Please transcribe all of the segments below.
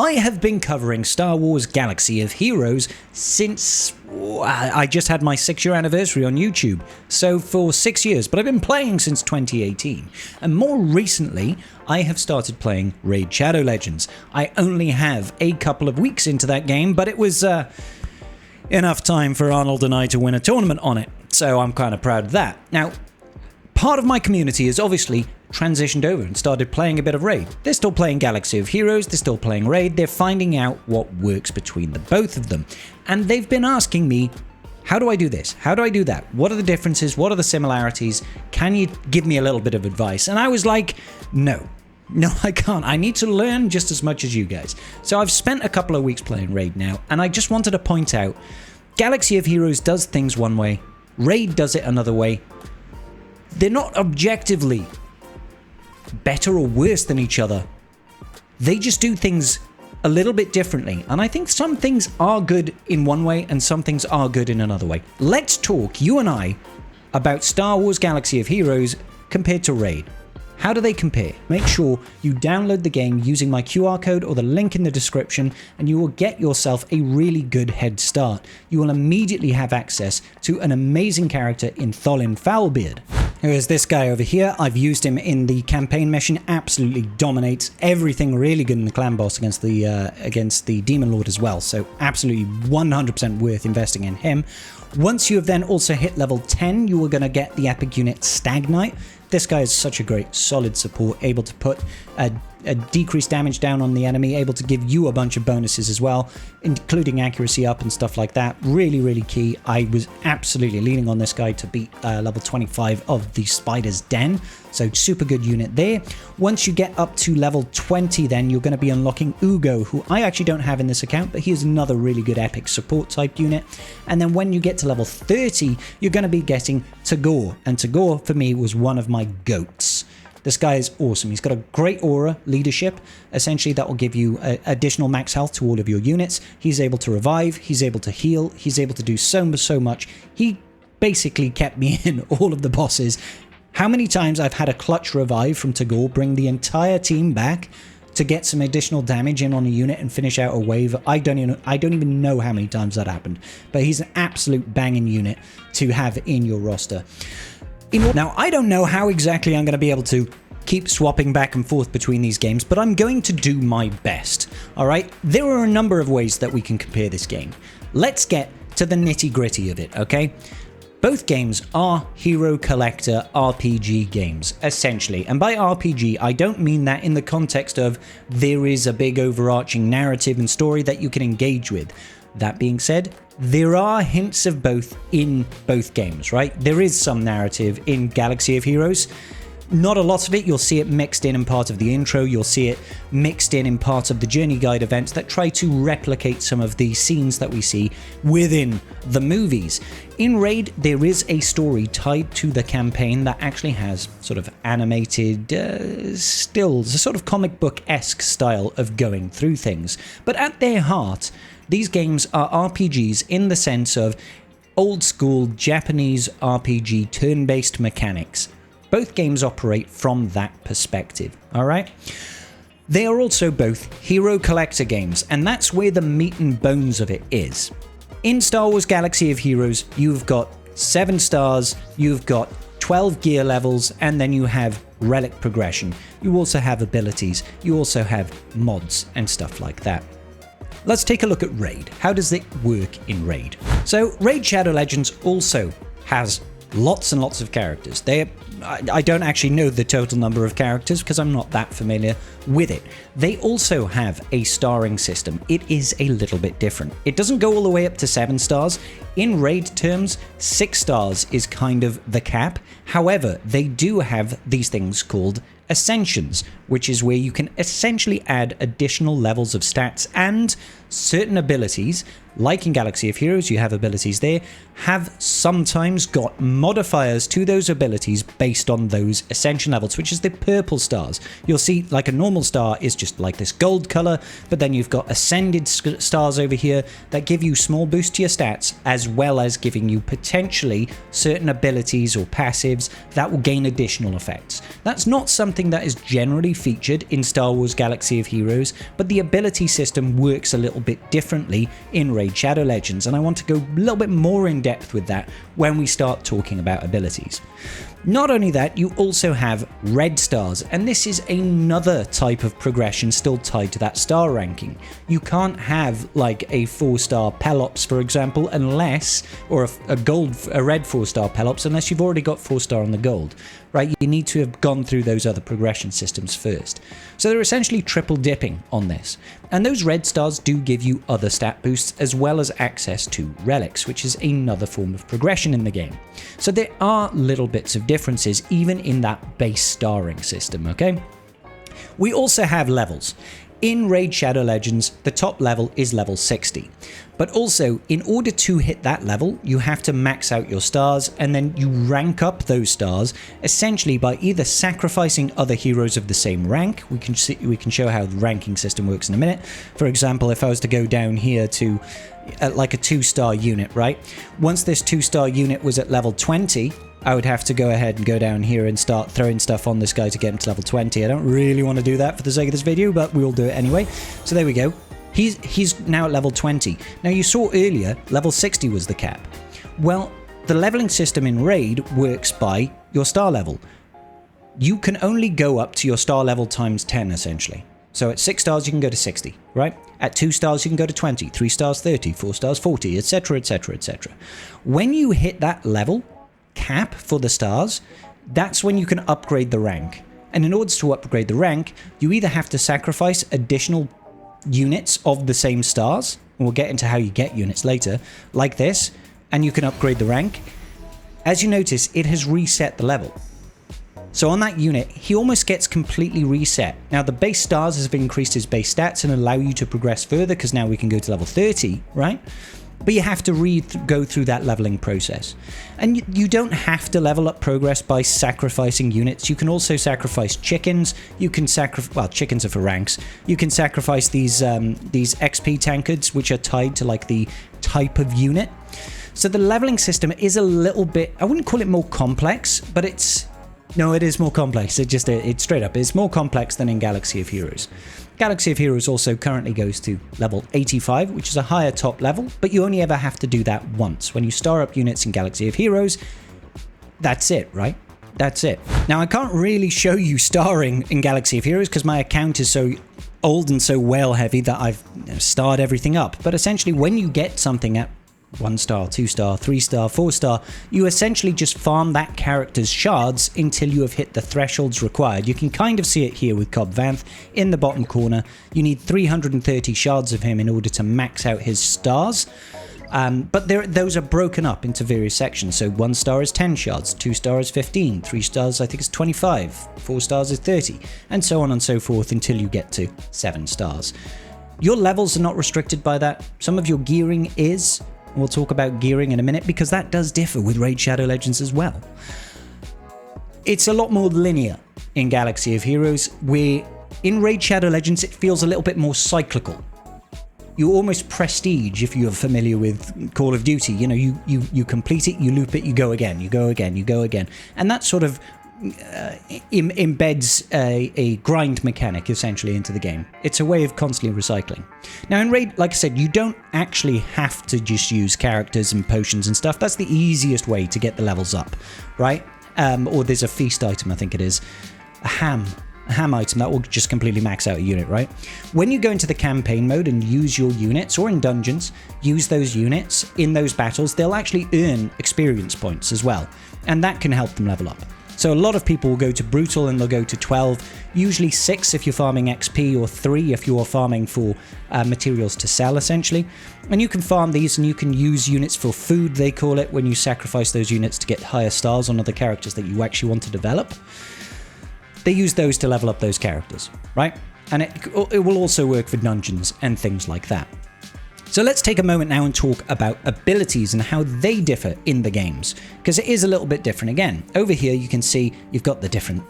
I have been covering Star Wars Galaxy of Heroes since I just had my 6-year anniversary on YouTube. So for 6 years, but I've been playing since 2018. And more recently, I have started playing Raid Shadow Legends. I only have a couple of weeks into that game, but it was enough time for Arnold and I to win a tournament on it. So I'm kind of proud of that. Now, part of my community has obviously transitioned over and started playing a bit of Raid. They're still playing Galaxy of Heroes, they're still playing Raid, they're finding out what works between the both of them. And they've been asking me, how do I do this? How do I do that? What are the differences? What are the similarities? Can you give me a little bit of advice? And I was like, no, I can't. I need to learn just as much as you guys. So I've spent a couple of weeks playing Raid now, and I just wanted to point out, Galaxy of Heroes does things one way, Raid does it another way. They're not objectively better or worse than each other. They just do things a little bit differently. And I think some things are good in one way and some things are good in another way. Let's talk, you and I, about Star Wars Galaxy of Heroes compared to Raid. How do they compare? Make sure you download the game using my QR code or the link in the description, and you will get yourself a really good head start. You will immediately have access to an amazing character in Tholin Foulbeard. Who is this guy over here? I've used him in the campaign mission, absolutely dominates everything really good in the clan boss against the Demon Lord as well, so absolutely 100% worth investing in him. Once you have then also hit level 10, you are going to get the epic unit Stag Knight. This guy is such a great solid support, able to put a decreased damage down on the enemy, able to give you a bunch of bonuses as well, including accuracy up and stuff like that. Really key. I was absolutely leaning on this guy to beat level 25 of the Spider's Den, so super good unit there. Once you get up to level 20, then you're going to be unlocking SWGOH, who I actually don't have in this account, but he is another really good epic support type unit. And then when you get to level 30, you're going to be getting Tagore, and Tagore for me was one of my goats. This guy is awesome. He's got a great aura, leadership. Essentially, that will give you additional max health to all of your units. He's able to revive. He's able to heal. He's able to do so much. He basically kept me in all of the bosses. How many times I've had a clutch revive from Tagore, bring the entire team back to get some additional damage in on a unit and finish out a wave. I don't even know how many times that happened. But he's an absolute banging unit to have in your roster. Now, I don't know how exactly I'm going to be able to keep swapping back and forth between these games, but I'm going to do my best, alright? There are a number of ways that we can compare this game. Let's get to the nitty-gritty of it, okay? Both games are hero collector RPG games, essentially. And by RPG, I don't mean that in the context of there is a big overarching narrative and story that you can engage with. That being said, there are hints of both in both games, right? There is some narrative in Galaxy of Heroes. Not a lot of it. You'll see it mixed in part of the intro. You'll see it mixed in part of the journey guide events that try to replicate some of the scenes that we see within the movies. In Raid, there is a story tied to the campaign that actually has sort of animated stills, a sort of comic book-esque style of going through things. But at their heart, these games are RPGs in the sense of old school Japanese RPG turn-based mechanics. Both games operate from that perspective, alright? They are also both hero collector games, and that's where the meat and bones of it is. In Star Wars Galaxy of Heroes, you've got 7 stars, you've got 12 gear levels, and then you have relic progression. You also have abilities, you also have mods and stuff like that. Let's take a look at Raid. How does it work in Raid? So Raid Shadow Legends also has lots and lots of characters. I don't actually know the total number of characters because I'm not that familiar with it. They also have a starring system. It is a little bit different. It doesn't go all the way up to 7 stars. In Raid terms, 6 stars is kind of the cap. However, they do have these things called Ascensions, which is where you can essentially add additional levels of stats, and certain abilities, like in Galaxy of Heroes, you have abilities there, have sometimes got modifiers to those abilities based on those Ascension levels, which is the purple stars. You'll see like a normal star is just like this gold color, but then you've got Ascended stars over here that give you small boost to your stats, as well as giving you potentially certain abilities or passives that will gain additional effects. That's not something that is generally featured in Star Wars Galaxy of Heroes, but the ability system works a little bit differently in Raid Shadow Legends, and I want to go a little bit more in depth with that when we start talking about abilities. Not only that, you also have red stars, and this is another type of progression still tied to that star ranking. You can't have like a 4-star Pelops, for example, unless, or a red 4-star Pelops, unless you've already got 4-star on the gold, right? You need to have gone through those other progression systems first. So they're essentially triple dipping on this. And those red stars do give you other stat boosts as well as access to relics, which is another form of progression in the game. So there are little bits of differences even in that base starring system, okay? We also have levels. In Raid Shadow Legends, the top level is level 60. But also, in order to hit that level, you have to max out your stars, and then you rank up those stars essentially by either sacrificing other heroes of the same rank. We can show how the ranking system works in a minute. For example, if I was to go down here to like a 2-star unit, right? Once this 2-star unit was at level 20, I would have to go ahead and go down here and start throwing stuff on this guy to get him to level 20. I don't really want to do that for the sake of this video, but we'll do it anyway. So there we go. He's now at level 20. Now you saw earlier, level 60 was the cap. Well, the leveling system in Raid works by your star level. You can only go up to your star level times 10, essentially. So at 6 stars, you can go to 60, right? At 2 stars, you can go to 20, 3 stars, 30, 4 stars, 40, etc, etc, etc. When you hit that level cap for the stars, that's when you can upgrade the rank. And in order to upgrade the rank, you either have to sacrifice additional units of the same stars, and we'll get into how you get units later, like this, and you can upgrade the rank. As you notice, it has reset the level. So on that unit, he almost gets completely reset. Now the base stars have increased his base stats and allow you to progress further, because now we can go to level 30, right? But you have to go through that leveling process. And you don't have to level up progress by sacrificing units. You can also sacrifice chickens. You can sacrifice, well, chickens are for ranks. You can sacrifice these XP tankards, which are tied to like the type of unit. So the leveling system is a little bit, I wouldn't call it more complex, but no, it is more complex. It's straight up. It's more complex than in Galaxy of Heroes. Galaxy of Heroes also currently goes to level 85, which is a higher top level, but you only ever have to do that once. When you star up units in Galaxy of Heroes, that's it, right? That's it. Now, I can't really show you starring in Galaxy of Heroes because my account is so old and so whale heavy that I've starred everything up. But essentially, when you get something at 1 star, 2 star, 3 star, 4 star, you essentially just farm that character's shards until you have hit the thresholds required. You can kind of see it here with Cobb Vanth in the bottom corner. You need 330 shards of him in order to max out his stars. But those are broken up into various sections. So 1 star is 10 shards, 2 stars is 15, 3 stars I think is 25, 4 stars is 30, and so on and so forth until you get to 7 stars. Your levels are not restricted by that. Some of your gearing is. We'll talk about gearing in a minute because that does differ with Raid Shadow Legends as well. It's a lot more linear in Galaxy of Heroes, where in Raid Shadow Legends it feels a little bit more cyclical. You almost prestige if you're familiar with Call of Duty. You know, you complete it, you loop it, you go again, you go again, you go again. And that sort of embeds a grind mechanic essentially into the game. It's a way of constantly recycling. Now in Raid, like I said, you don't actually have to just use characters and potions and stuff. That's the easiest way to get the levels up, right? Or there's a feast item, I think it is, a ham item that will just completely max out a unit, right? When you go into the campaign mode and use your units, or in dungeons, use those units in those battles, they'll actually earn experience points as well, and that can help them level up. So a lot of people will go to Brutal and they'll go to 12, usually 6 if you're farming XP, or 3 if you're farming for materials to sell, essentially. And you can farm these and you can use units for food, they call it, when you sacrifice those units to get higher stars on other characters that you actually want to develop. They use those to level up those characters, right? And it will also work for dungeons and things like that. So let's take a moment now and talk about abilities and how they differ in the games, because it is a little bit different again. Over here you can see you've got the different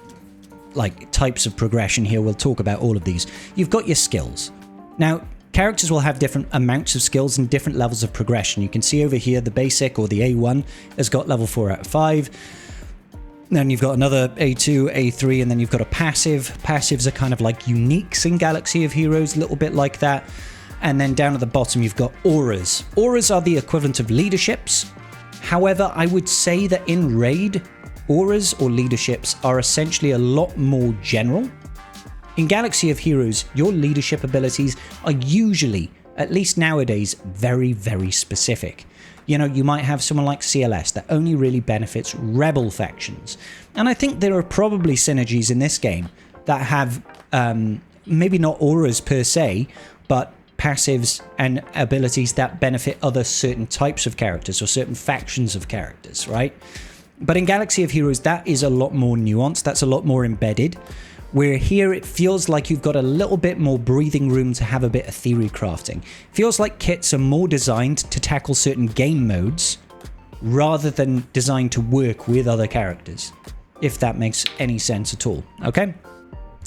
types of progression here. We'll talk about all of these. You've got your skills. Now, characters will have different amounts of skills and different levels of progression. You can see over here the basic, or the A1, has got level 4 out of 5. Then you've got another A2, A3, and then you've got a passive. Passives are kind of like uniques in Galaxy of Heroes, a little bit like that. And then down at the bottom, you've got auras. Auras are the equivalent of leaderships. However, I would say that in Raid, auras or leaderships are essentially a lot more general. In Galaxy of Heroes, your leadership abilities are usually, at least nowadays, very, very specific. You know, you might have someone like CLS that only really benefits rebel factions. And I think there are probably synergies in this game that have, maybe not auras per se, but passives and abilities that benefit other certain types of characters or certain factions of characters, right? But in Galaxy of Heroes, that is a lot more nuanced, that's a lot more embedded, where here it feels like you've got a little bit more breathing room to have a bit of theory crafting. Feels like kits are more designed to tackle certain game modes rather than designed to work with other characters, if that makes any sense at all, okay?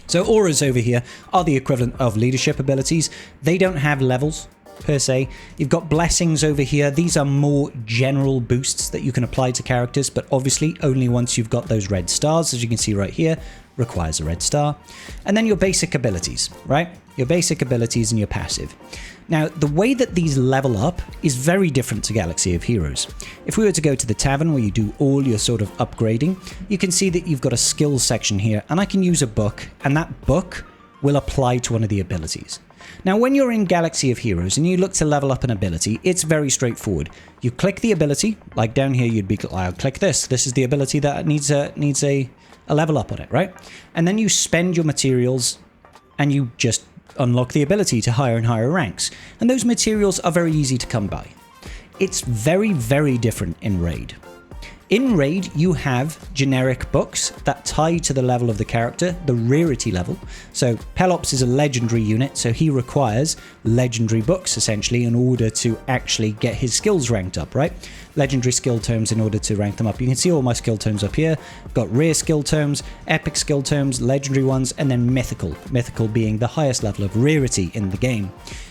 So auras over here are the equivalent of leadership abilities. They don't have levels per se. You've got blessings over here. These are more general boosts that you can apply to characters, but obviously only once you've got those red stars, as you can see right here, requires a red star. And then your basic abilities, right? Your basic abilities and your passive. Now, the way that these level up is very different to Galaxy of Heroes. If we were to go to the tavern where you do all your sort of upgrading, you can see that you've got a skills section here, and I can use a book, and that book will apply to one of the abilities. Now, when you're in Galaxy of Heroes and you look to level up an ability, it's very straightforward. You click the ability, like down here you'd be, I'll click this. This is the ability that needs a level up on it, right? And then you spend your materials and you just unlock the ability to higher and higher ranks. And those materials are very easy to come by. It's very, very different in Raid. In Raid, you have generic books that tie to the level of the character, the rarity level. So Pelops is a legendary unit, so he requires legendary books, essentially, in order to actually get his skills ranked up, right? Legendary skill terms in order to rank them up. You can see all my skill terms up here. I've got rare skill terms, epic skill terms, legendary ones, and then mythical. Mythical being the highest level of rarity in the game.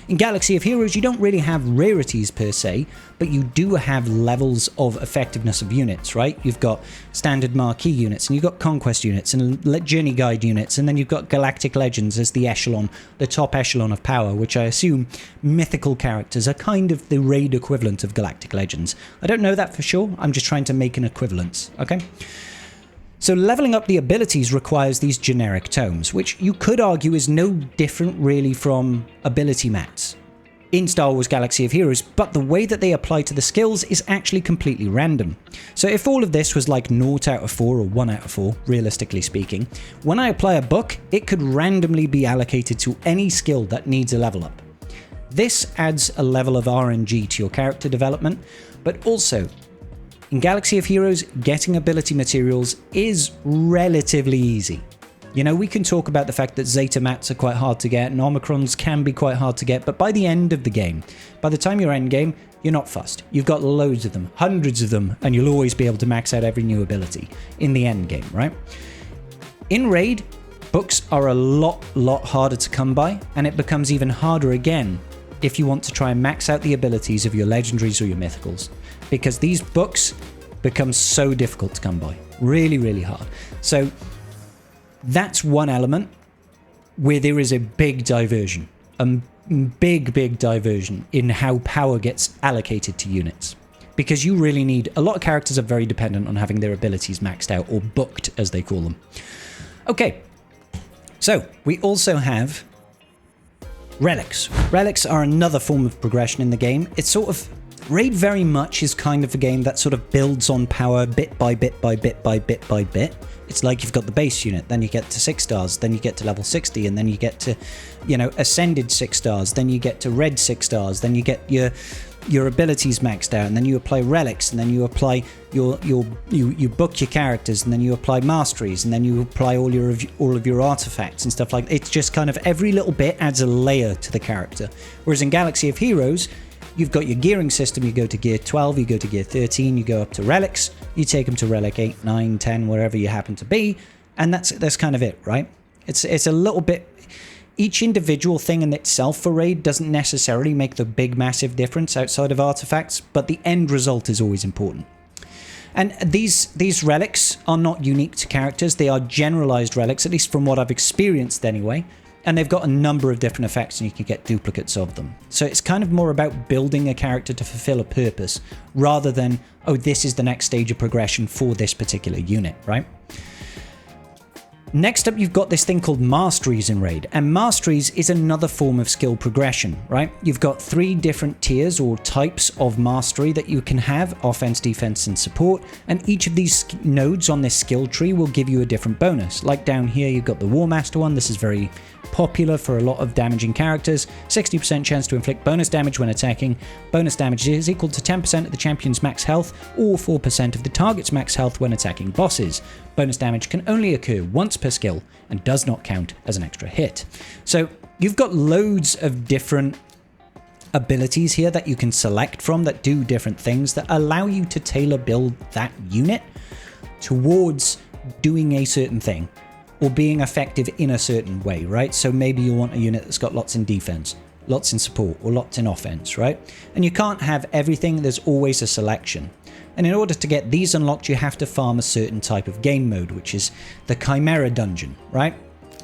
In Galaxy of Heroes, you don't really have rarities per se, but you do have levels of effectiveness of units, right? You've got standard marquee units, and you've got conquest units, and journey guide units, and then you've got galactic legends as the echelon, the top echelon of power, which I assume mythical characters are kind of the Raid equivalent of galactic legends. I don't know that for sure, I'm just trying to make an equivalence, okay? So leveling up the abilities requires these generic tomes, which you could argue is no different really from ability mats in Star Wars Galaxy of Heroes, but the way that they apply to the skills is actually completely random. So if all of this was like 0 out of 4 or 1 out of 4, realistically speaking, when I apply a book, it could randomly be allocated to any skill that needs a level up. This adds a level of RNG to your character development, but also in Galaxy of Heroes, getting ability materials is relatively easy. You know, we can talk about the fact that Zeta mats are quite hard to get and Omicrons can be quite hard to get, but by the end of the game, by the time you're end game, you're not fussed. You've got loads of them, hundreds of them, and you'll always be able to max out every new ability in the end game, right? In Raid, books are a lot harder to come by, and it becomes even harder again if you want to try and max out the abilities of your legendaries or your mythicals, because these books become so difficult to come by. Really, really hard. So that's one element where there is a big diversion, a big diversion in how power gets allocated to units. Because you really need, a lot of characters are very dependent on having their abilities maxed out, or booked as they call them. Okay, so we also have Relics. Relics are another form of progression in the game. It's sort of, Raid very much is kind of a game that sort of builds on power bit by bit by bit by bit by bit. It's like you've got the base unit, then you get to 6 stars, then you get to level 60, and then you get to, you know, ascended 6 stars, then you get to red 6 stars, then you get your abilities maxed out, and then you apply relics, and then you apply you book your characters, and then you apply masteries, and then you apply all of your artifacts and stuff like that. It's just kind of every little bit adds a layer to the character. Whereas in Galaxy of Heroes, you've got your gearing system. You go to gear 12, you go to gear 13, you go up to relics, you take them to relic 8, 9, 10, wherever you happen to be, and that's kind of it, right? It's a little bit. Each individual thing in itself for Raid doesn't necessarily make the big massive difference outside of artifacts, but the end result is always important. And these relics are not unique to characters. They are generalized relics, at least from what I've experienced anyway. And they've got a number of different effects, and you can get duplicates of them. So it's kind of more about building a character to fulfill a purpose, rather than, oh, this is the next stage of progression for this particular unit, right? Next up, you've got this thing called Masteries in Raid, and Masteries is another form of skill progression, right? You've got 3 different tiers or types of mastery that you can have: offense, defense, and support, and each of these nodes on this skill tree will give you a different bonus. Like down here, you've got the War Master one. This is very popular for a lot of damaging characters. 60% chance to inflict bonus damage when attacking. Bonus damage is equal to 10% of the champion's max health or 4% of the target's max health when attacking bosses. Bonus damage can only occur once per skill and does not count as an extra hit. So you've got loads of different abilities here that you can select from that do different things that allow you to tailor build that unit towards doing a certain thing or being effective in a certain way, right? So maybe you want a unit that's got lots in defense, lots in support, or lots in offense, right? And you can't have everything. There's always a selection. And in order to get these unlocked, you have to farm a certain type of game mode, which is the Chimera Dungeon, right?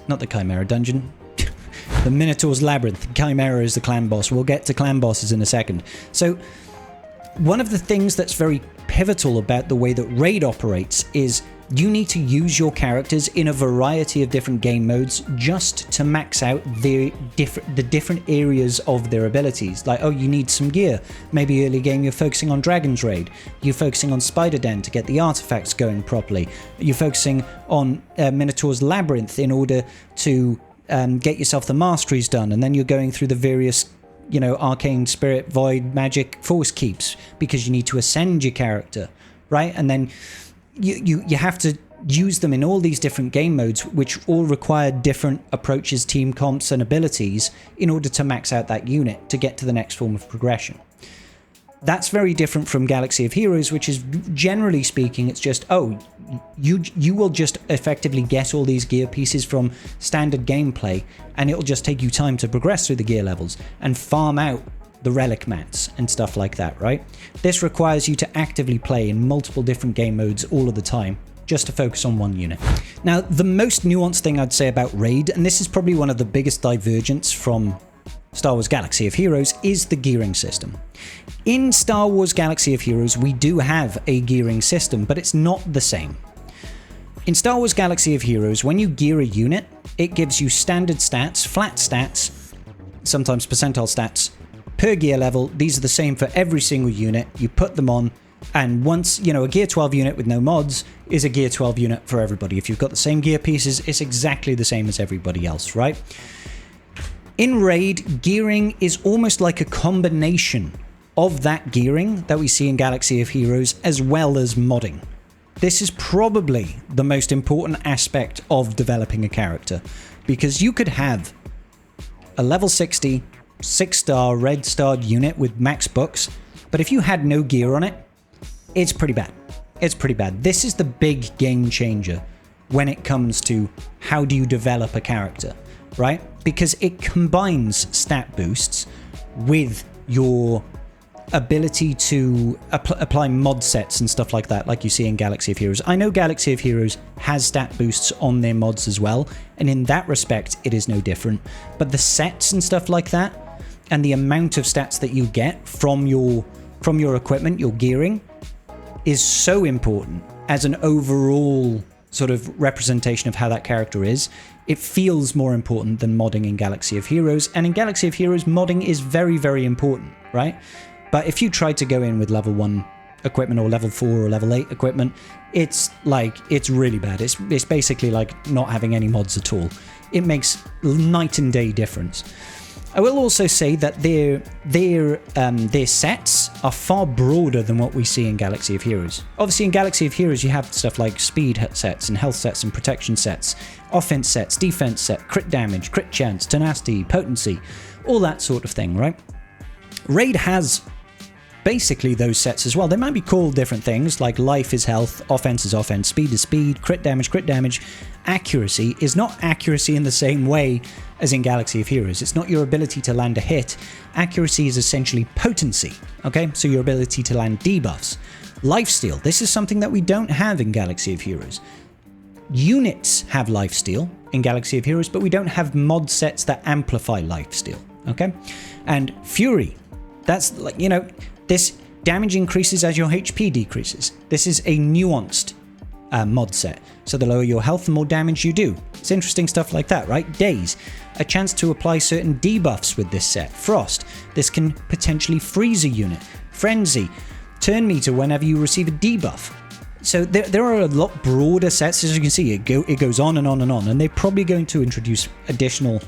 Not the Chimera Dungeon, the Minotaur's Labyrinth. Chimera is the clan boss. We'll get to clan bosses in a second. So one of the things that's very pivotal about the way that Raid operates is you need to use your characters in a variety of different game modes just to max out the different areas of their abilities. Like, oh, you need some gear. Maybe early game you're focusing on Dragon's Raid. You're focusing on Spider Den to get the artifacts going properly. You're focusing on Minotaur's Labyrinth in order to get yourself the masteries done. And then you're going through the various, you know, arcane, spirit, void, magic, force keeps because you need to ascend your character, right? And then you have to use them in all these different game modes, which all require different approaches, team comps, and abilities in order to max out that unit to get to the next form of progression. That's very different from Galaxy of Heroes, which is, generally speaking, it's just, oh, you will just effectively get all these gear pieces from standard gameplay, and it'll just take you time to progress through the gear levels and farm out the relic mats and stuff like that, right? This requires you to actively play in multiple different game modes all of the time, just to focus on one unit. Now, the most nuanced thing I'd say about Raid, and this is probably one of the biggest divergence from Star Wars Galaxy of Heroes, is the gearing system. In Star Wars Galaxy of Heroes, we do have a gearing system, but it's not the same. In Star Wars Galaxy of Heroes, when you gear a unit, it gives you standard stats, flat stats, sometimes percentile stats, per gear level. These are the same for every single unit. You put them on, and once, you know, a gear 12 unit with no mods is a gear 12 unit for everybody. If you've got the same gear pieces, it's exactly the same as everybody else, right? In Raid, gearing is almost like a combination of that gearing that we see in Galaxy of Heroes, as well as modding. This is probably the most important aspect of developing a character, because you could have a level 60 6-star red starred unit with max books, but if you had no gear on it, it's pretty bad. It's pretty bad. This is the big game changer when it comes to how do you develop a character, right? Because it combines stat boosts with your ability to apply mod sets and stuff like that, like you see in Galaxy of Heroes. I know Galaxy of Heroes has stat boosts on their mods as well, and in that respect, it is no different. But the sets and stuff like that, and the amount of stats that you get from your equipment, your gearing, is so important as an overall sort of representation of how that character is. It feels more important than modding in Galaxy of Heroes, and in Galaxy of Heroes, modding is very, very important, right? But if you try to go in with level 1 equipment or level 4 or level 8 equipment, it's really bad. It's basically like not having any mods at all. It makes night and day difference. I will also say that their sets are far broader than what we see in Galaxy of Heroes. Obviously, in Galaxy of Heroes, you have stuff like speed sets and health sets and protection sets, offense sets, defense set, crit damage, crit chance, tenacity, potency, all that sort of thing, right? Raid has basically those sets as well. They might be called different things, like life is health, offense is offense, speed is speed, crit damage, crit damage. Accuracy is not accuracy in the same way as in Galaxy of Heroes. It's not your ability to land a hit. Accuracy is essentially potency, okay? So your ability to land debuffs. Lifesteal, this is something that we don't have in Galaxy of Heroes. Units have lifesteal in Galaxy of Heroes, but we don't have mod sets that amplify lifesteal, okay? And Fury, that's like, you know, this damage increases as your HP decreases. This is a nuanced mod set. So the lower your health, the more damage you do. It's interesting stuff like that, right? Daze, a chance to apply certain debuffs with this set. Frost, this can potentially freeze a unit. Frenzy, turn meter whenever you receive a debuff. So there are a lot broader sets, as you can see. It goes on and on and on, and they're probably going to introduce additional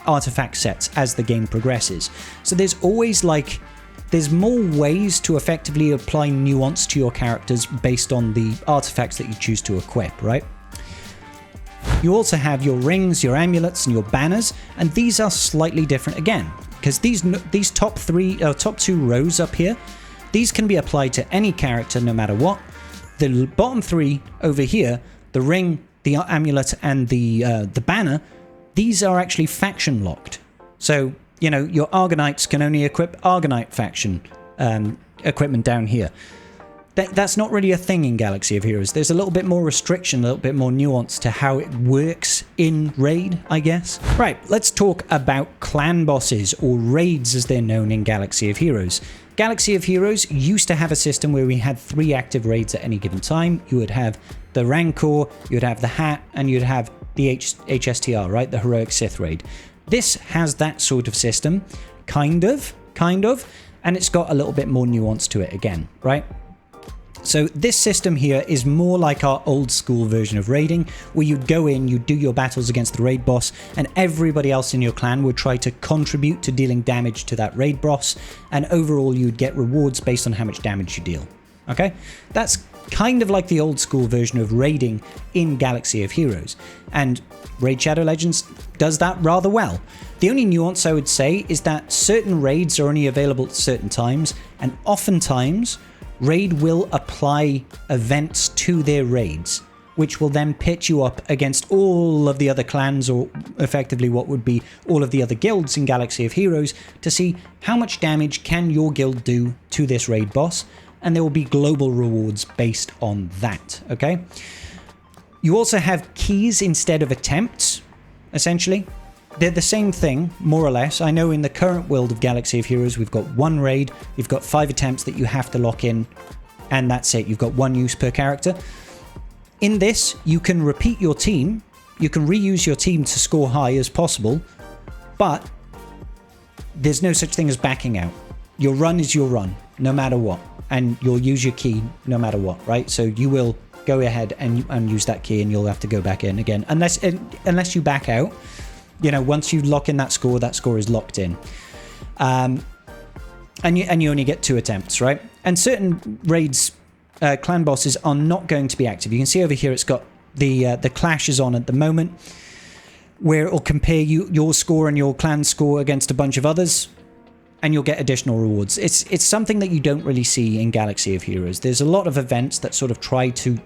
artifact sets as the game progresses. So there's more ways to effectively apply nuance to your characters based on the artifacts that you choose to equip, right? You also have your rings, your amulets, and your banners, and these are slightly different again, because these top two rows up here, these can be applied to any character no matter what. The bottom three over here, the ring, the amulet, and the banner, these are actually faction locked. So, you know, your Argonauts can only equip Argonaut faction equipment down here. That's not really a thing in Galaxy of Heroes. There's a little bit more restriction, a little bit more nuance to how it works in Raid, I guess. Right, let's talk about clan bosses, or raids as they're known in Galaxy of Heroes. Galaxy of Heroes used to have a system where we had 3 active raids at any given time. You would have the Rancor, you'd have the Hat, and you'd have the HSTR, right? The Heroic Sith raid. This has that sort of system, kind of, and it's got a little bit more nuance to it again, right? So this system here is more like our old school version of raiding, where you'd go in, you'd do your battles against the raid boss, and everybody else in your clan would try to contribute to dealing damage to that raid boss, and overall you'd get rewards based on how much damage you deal. Okay? That's kind of like the old school version of raiding in Galaxy of Heroes, and Raid Shadow Legends does that rather well. The only nuance I would say is that certain raids are only available at certain times, and oftentimes Raid will apply events to their raids, which will then pitch you up against all of the other clans, or effectively what would be all of the other guilds in Galaxy of Heroes, to see how much damage can your guild do to this raid boss, and there will be global rewards based on that, okay? You also have keys instead of attempts, essentially. They're the same thing, more or less. I know in the current world of Galaxy of Heroes, we've got 1 raid, you've got 5 attempts that you have to lock in, and that's it. You've got 1 use per character. In this, you can repeat your team, you can reuse your team to score high as possible, but there's no such thing as backing out. Your run is your run, no matter what, and you'll use your key no matter what, right? So you will go ahead and use that key, and you'll have to go back in again, unless you back out. You know, once you lock in that score is locked in. And you only get 2 attempts, right? And certain raids, clan bosses are not going to be active. You can see over here it's got the clash is on at the moment, where it will compare your score and your clan score against a bunch of others, and you'll get additional rewards. It's something that you don't really see in Galaxy of Heroes. There's a lot of events that sort of try to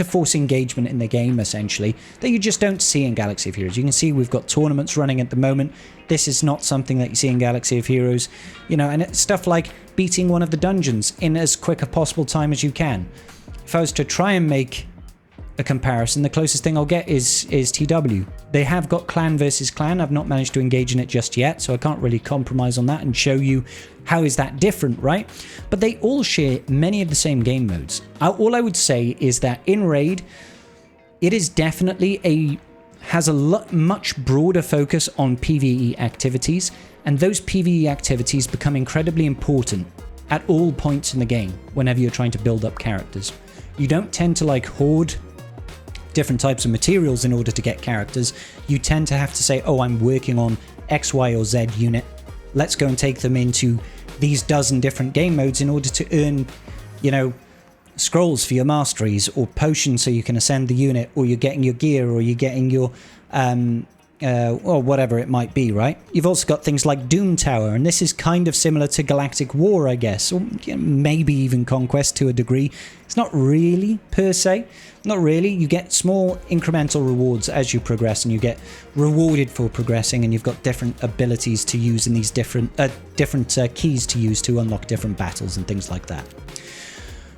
force engagement in the game, essentially, that you just don't see in Galaxy of Heroes. You can see we've got tournaments running at the moment. This is not something that you see in Galaxy of Heroes, you know, and it's stuff like beating one of the dungeons in as quick a possible time as you can. If I was to try and make a comparison, the closest thing I'll get is TW. They have got clan versus clan. I've not managed to engage in it just yet, so I can't really compromise on that and show you how is that different, right? But they all share many of the same game modes. All I would say is that in Raid, it is definitely has a much broader focus on PvE activities, and those PvE activities become incredibly important at all points in the game whenever you're trying to build up characters. You don't tend to like hoard different types of materials in order to get characters. You tend to have to say, oh, I'm working on X, Y, or Z unit. Let's go and take them into these dozen different game modes in order to earn, you know, scrolls for your masteries, or potions so you can ascend the unit, or you're getting your gear, or you're getting your or whatever it might be, right? You've also got things like Doom Tower, and this is kind of similar to Galactic War, I guess, or maybe even Conquest to a degree. It's not really, per se. Not really. You get small incremental rewards as you progress, and you get rewarded for progressing, and you've got different abilities to use in these different keys to use to unlock different battles and things like that.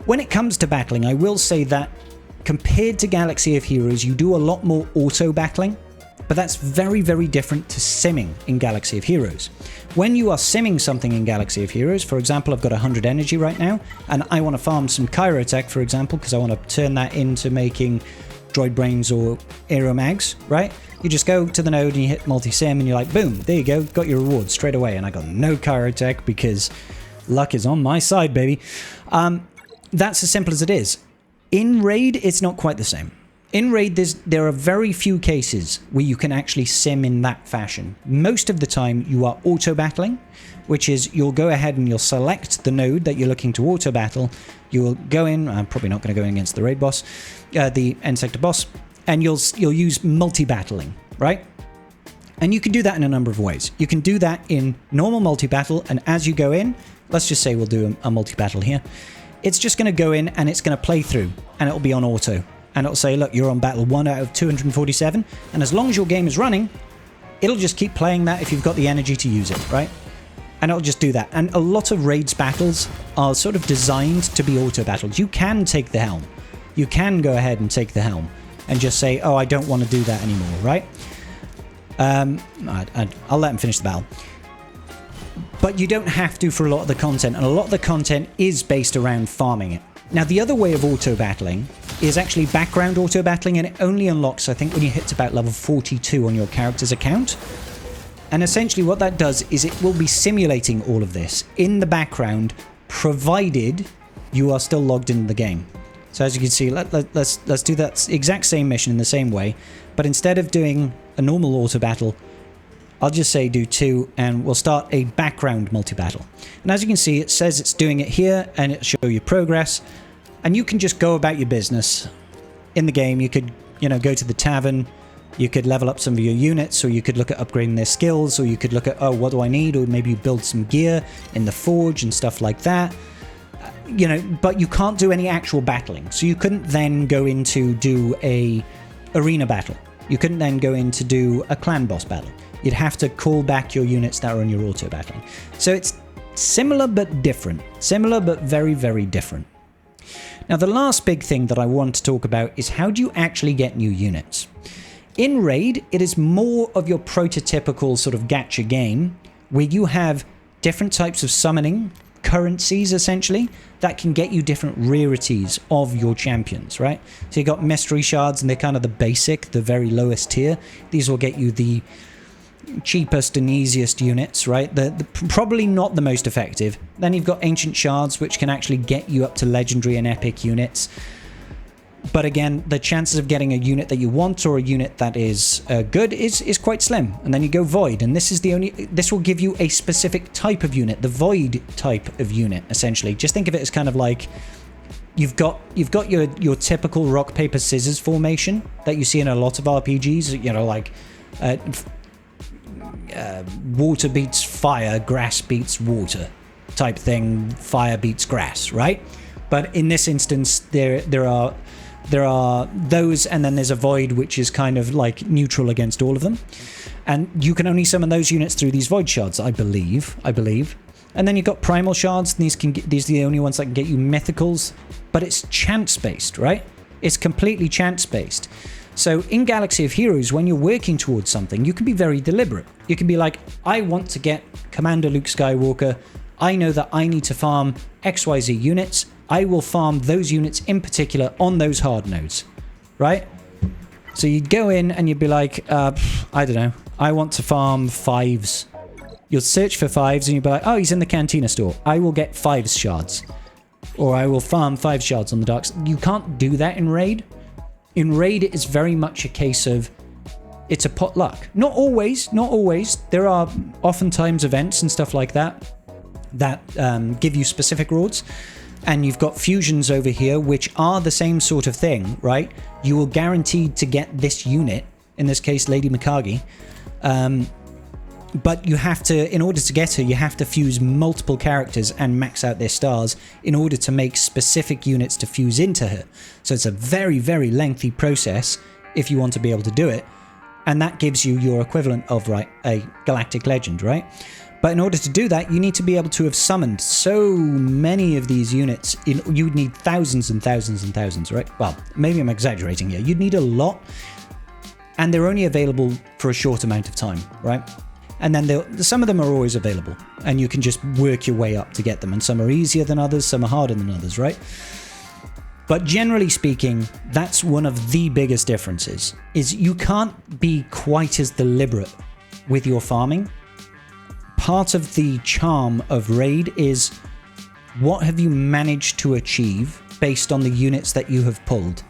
When it comes to battling, I will say that compared to Galaxy of Heroes, you do a lot more auto-battling, but that's very, very different to simming in Galaxy of Heroes. When you are simming something in Galaxy of Heroes, for example, I've got 100 energy right now, and I want to farm some Chirotech, for example, because I want to turn that into making droid brains or aeromags, right? You just go to the node and you hit multi-sim, and you're like, boom, there you go, got your reward straight away, and I got no Chirotech because luck is on my side, baby. That's as simple as it is. In Raid, it's not quite the same. In Raid, there are very few cases where you can actually sim in that fashion. Most of the time, you are auto-battling, which is you'll go ahead and you'll select the node that you're looking to auto-battle. You'll go in, I'm probably not going to go in against the Raid boss, the end sector boss, and you'll use multi-battling, right? And you can do that in a number of ways. You can do that in normal multi-battle, and as you go in, let's just say we'll do a multi-battle here. It's just going to go in and it's going to play through, and it'll be on auto. And it'll say, look, you're on battle 1 out of 247. And as long as your game is running, it'll just keep playing that if you've got the energy to use it, right? And it'll just do that. And a lot of Raids battles are sort of designed to be auto battles. You can take the helm. You can go ahead and take the helm and just say, oh, I don't want to do that anymore, right? I'll let him finish the battle. But you don't have to for a lot of the content. And a lot of the content is based around farming it. Now, the other way of auto-battling is actually background auto-battling, and it only unlocks, I think, when you hit about level 42 on your character's account. And essentially what that does is it will be simulating all of this in the background, provided you are still logged into the game. So as you can see, let's do that exact same mission in the same way, but instead of doing a normal auto-battle, I'll just say do 2, and we'll start a background multi-battle. And as you can see, it says it's doing it here, and it'll show you progress. And you can just go about your business in the game. You could, go to the tavern. You could level up some of your units, or you could look at upgrading their skills, or you could look at, oh, what do I need? Or maybe you build some gear in the forge and stuff like that. But you can't do any actual battling. So you couldn't then go in to do a arena battle. You couldn't then go in to do a clan boss battle. You'd have to call back your units that are on your auto battling. So it's similar but different. Similar but very, very different. Now, the last big thing that I want to talk about is how do you actually get new units? In Raid, it is more of your prototypical sort of gacha game, where you have different types of summoning currencies, essentially, that can get you different rarities of your champions, right? So you got mystery shards, and they're kind of the basic, the very lowest tier. These will get you the cheapest and easiest units, right? The probably not the most effective. Then you've got ancient shards, which can actually get you up to legendary and epic units. But again, the chances of getting a unit that you want or a unit that is good is quite slim. And then you go void, and this will give you a specific type of unit, the void type of unit, essentially. Just think of it as kind of like you've got your typical rock paper scissors formation that you see in a lot of RPGs, like water beats fire, grass beats water type thing, fire beats grass, right? But in this instance, there are those, and then there's a void, which is kind of like neutral against all of them. And you can only summon those units through these void shards, I believe. And then you've got primal shards, and these are the only ones that can get you mythicals, but it's chance-based, right? It's completely chance-based. So in Galaxy of Heroes, when you're working towards something, you can be very deliberate. You can be like, I want to get Commander Luke Skywalker. I know that I need to farm XYZ units. I will farm those units in particular on those hard nodes, right? So you'd go in and you'd be like, I don't know, I want to farm 5s. You'll search for 5s and you'd be like, oh, he's in the Cantina store. I will get 5s shards. Or I will farm 5 shards on the dark side. You can't do that in Raid. In Raid, it is very much a case of it's a potluck. Not always. There are oftentimes events and stuff like that give you specific rewards. And you've got fusions over here, which are the same sort of thing, right? You will guaranteed to get this unit, in this case, Lady Mikage, But you have to, in order to get her, you have to fuse multiple characters and max out their stars in order to make specific units to fuse into her. So it's a very, very lengthy process if you want to be able to do it. And that gives you your equivalent of, right, a galactic legend, right? But in order to do that, you need to be able to have summoned so many of these units. You'd need thousands and thousands and thousands, right? Well, maybe I'm exaggerating here. You'd need a lot, and they're only available for a short amount of time, right? And then some of them are always available, and you can just work your way up to get them. And some are easier than others, some are harder than others, right? But generally speaking, that's one of the biggest differences, is you can't be quite as deliberate with your farming. Part of the charm of Raid is what have you managed to achieve based on the units that you have pulled.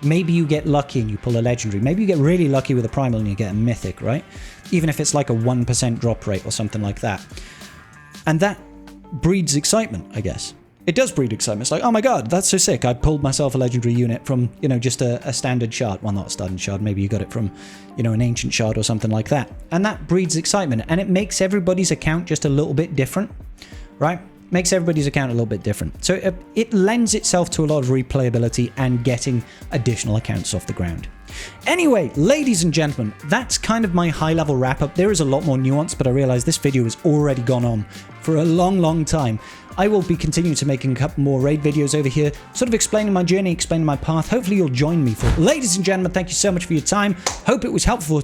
Maybe you get lucky and you pull a legendary. Maybe you get really lucky with a primal and you get a mythic, right? Even if it's like a 1% drop rate or something like that. And that breeds excitement, I guess. It does breed excitement. It's like, oh my god, that's so sick. I pulled myself a legendary unit from, you know, just a standard shard. Well, not a standard shard. Maybe you got it from, you know, an ancient shard or something like that. And that breeds excitement. And it makes everybody's account just a little bit different, right? Makes everybody's account a little bit different. So it lends itself to a lot of replayability and getting additional accounts off the ground. Anyway, ladies and gentlemen, that's kind of my high-level wrap-up. There is a lot more nuance, but I realize this video has already gone on for a long, long time. I will be continuing to making a couple more raid videos over here, sort of explaining my journey, explaining my path. Hopefully you'll join me for it. Ladies and gentlemen, thank you so much for your time. Hope it was helpful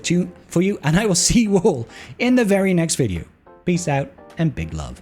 for you, and I will see you all in the very next video. Peace out and big love.